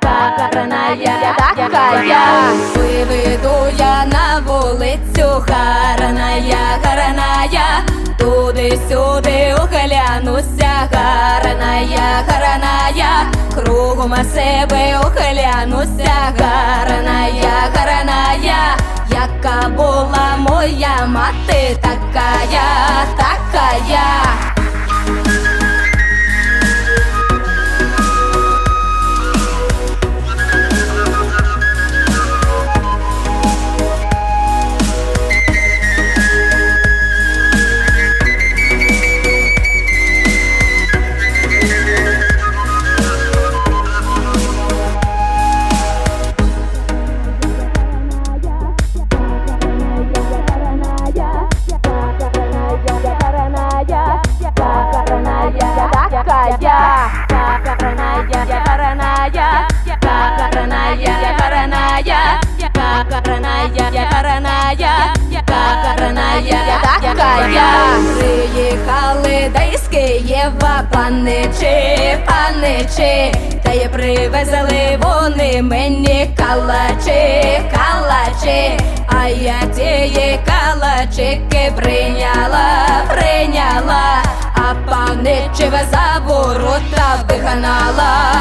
караная, такая. Виведу я на вулицю, гарная, туди-сюди оглянуся, гарная, кругом себе оглянуся, гарная, яка була моя мати, такая. Приїхали десь з Києва паничі, та й привезли вони мені калачі, а я тієї калачики прийняла, а паничів за ворота вигнала.